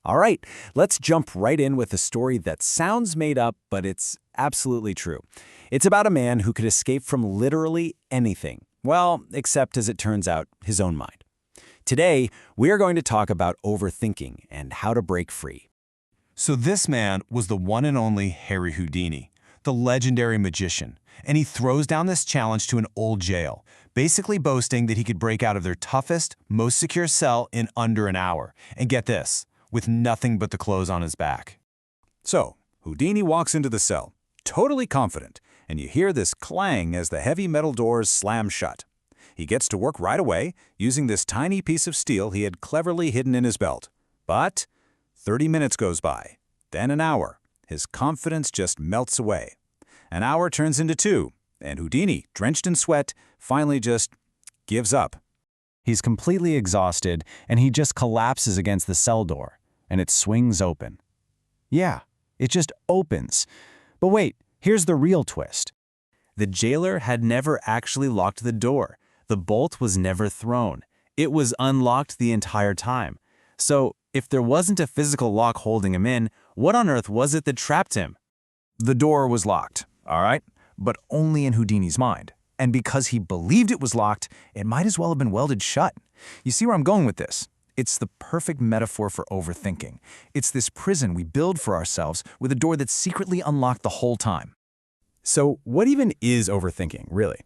All right, let's jump right in with a story that sounds made up, but it's absolutely true. It's about a man who could escape from literally anything. Well, except as it turns out, his own mind. Today, we are going to talk about overthinking and how to break free. So this man was the one and only Harry Houdini, the legendary magician, and he throws down this challenge to an old jail, basically boasting that he could break out of their toughest, most secure cell in under an hour. And get this, with nothing but the clothes on his back. So, Houdini walks into the cell, totally confident, and you hear this clang as the heavy metal doors slam shut. He gets to work right away, using this tiny piece of steel he had cleverly hidden in his belt. But 30 minutes goes by, then an hour. His confidence just melts away. An hour turns into 2, and Houdini, drenched in sweat, finally just gives up. He's completely exhausted, and he just collapses against the cell door, and it swings open. Yeah, it just opens. But wait, here's the real twist. The jailer had never actually locked the door. The bolt was never thrown. It was unlocked the entire time. So, if there wasn't a physical lock holding him in, what on earth was it that trapped him? The door was locked, all right? But only in Houdini's mind. And because he believed it was locked, it might as well have been welded shut. You see where I'm going with this? It's the perfect metaphor for overthinking. It's this prison we build for ourselves with a door that's secretly unlocked the whole time. So what even is overthinking, really?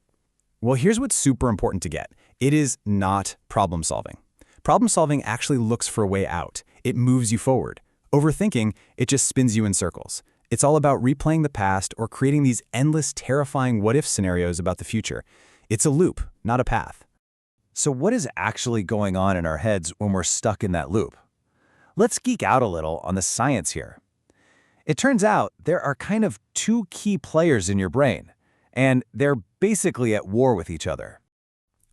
Well, here's what's super important to get. It is not problem solving. Problem solving actually looks for a way out. It moves you forward. Overthinking, it just spins you in circles. It's all about replaying the past or creating these endless, terrifying what-if scenarios about the future. It's a loop, not a path. So what is actually going on in our heads when we're stuck in that loop? Let's geek out a little on the science here. It turns out there are kind of 2 key players in your brain, and they're basically at war with each other.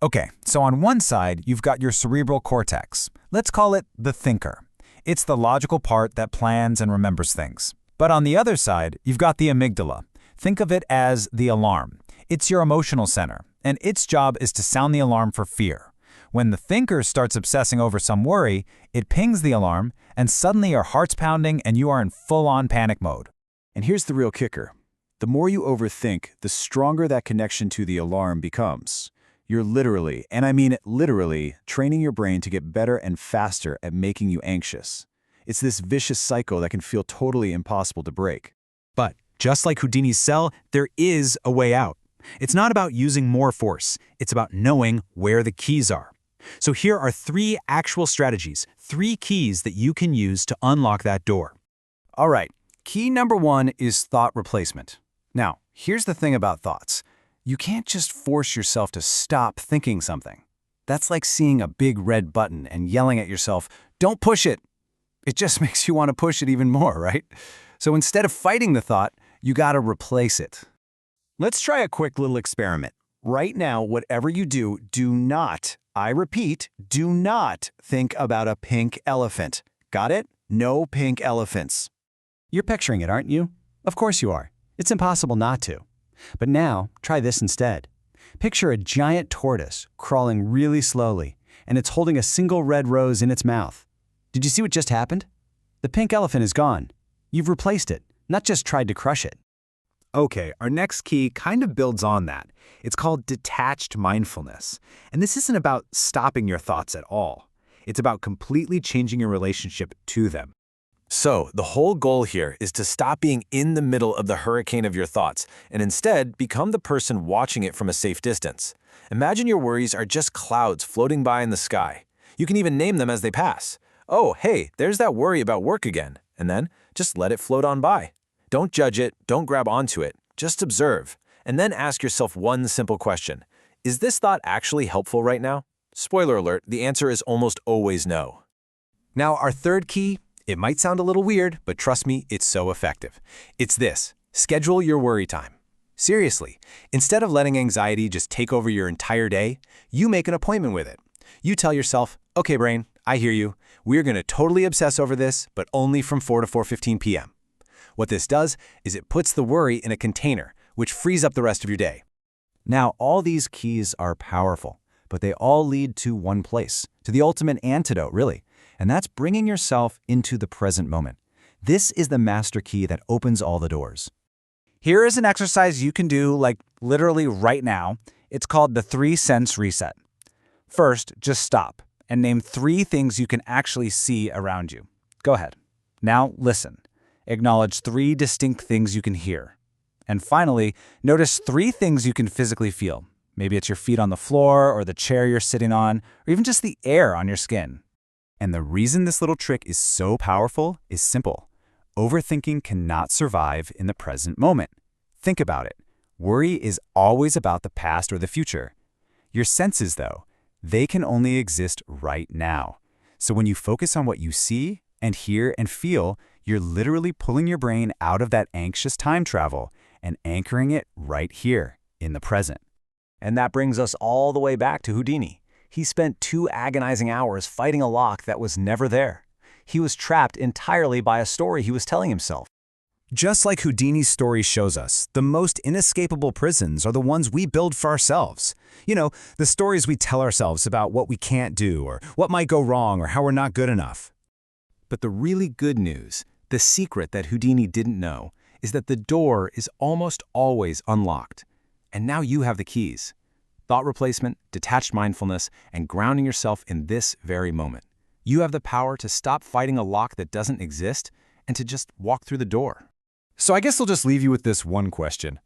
Okay, so on one side, you've got your cerebral cortex. Let's call it the thinker. It's the logical part that plans and remembers things. But on the other side, you've got the amygdala. Think of it as the alarm. It's your emotional center, and its job is to sound the alarm for fear. When the thinker starts obsessing over some worry, it pings the alarm, and suddenly your heart's pounding and you are in full-on panic mode. And here's the real kicker. The more you overthink, the stronger that connection to the alarm becomes. You're literally, and I mean literally, training your brain to get better and faster at making you anxious. It's this vicious cycle that can feel totally impossible to break. But just like Houdini's cell, there is a way out. It's not about using more force. It's about knowing where the keys are. So here are 3 actual strategies, 3 keys that you can use to unlock that door. All right, key number 1 is thought replacement. Now, here's the thing about thoughts. You can't just force yourself to stop thinking something. That's like seeing a big red button and yelling at yourself, "Don't push it." It just makes you want to push it even more, right? So instead of fighting the thought, you gotta replace it. Let's try a quick little experiment. Right now, whatever you do, do not, I repeat, do not think about a pink elephant. Got it? No pink elephants. You're picturing it, aren't you? Of course you are. It's impossible not to. But now, try this instead. Picture a giant tortoise crawling really slowly, and it's holding a single red rose in its mouth. Did you see what just happened? The pink elephant is gone. You've replaced it, not just tried to crush it. Okay, our next key kind of builds on that. It's called detached mindfulness. And this isn't about stopping your thoughts at all. It's about completely changing your relationship to them. So, the whole goal here is to stop being in the middle of the hurricane of your thoughts and instead become the person watching it from a safe distance. Imagine your worries are just clouds floating by in the sky. You can even name them as they pass. Oh, hey, there's that worry about work again. And then just let it float on by. Don't judge it, don't grab onto it, just observe. And then ask yourself one simple question. Is this thought actually helpful right now? Spoiler alert, the answer is almost always no. Now, our third key, it might sound a little weird, but trust me, it's so effective. It's this: schedule your worry time. Seriously, instead of letting anxiety just take over your entire day, you make an appointment with it. You tell yourself, okay, brain, I hear you. We're going to totally obsess over this, but only from 4 to 4:15 p.m. What this does is it puts the worry in a container, which frees up the rest of your day. Now, all these keys are powerful, but they all lead to one place, to the ultimate antidote, really. and that's bringing yourself into the present moment. This is the master key that opens all the doors. Here is an exercise you can do, like literally right now. It's called the 3-sense reset. First, just stop and name 3 things you can actually see around you. Go ahead. Now listen. Acknowledge 3 distinct things you can hear. And finally, notice 3 things you can physically feel. Maybe it's your feet on the floor, or the chair you're sitting on, or even just the air on your skin. And the reason this little trick is so powerful is simple. Overthinking cannot survive in the present moment. Think about it. Worry is always about the past or the future. Your senses, though, they can only exist right now. So when you focus on what you see and hear and feel, you're literally pulling your brain out of that anxious time travel and anchoring it right here in the present. And that brings us all the way back to Houdini. He spent 2 agonizing hours fighting a lock that was never there. He was trapped entirely by a story he was telling himself. Just like Houdini's story shows us, the most inescapable prisons are the ones we build for ourselves. You know, the stories we tell ourselves about what we can't do or what might go wrong or how we're not good enough. But the really good news, the secret that Houdini didn't know, is that the door is almost always unlocked. And now you have the keys. Thought replacement, detached mindfulness, and grounding yourself in this very moment. You have the power to stop fighting a lock that doesn't exist and to just walk through the door. So I guess I'll just leave you with this one question.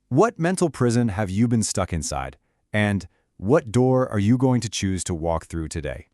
What mental prison have you been stuck inside? And what door are you going to choose to walk through today?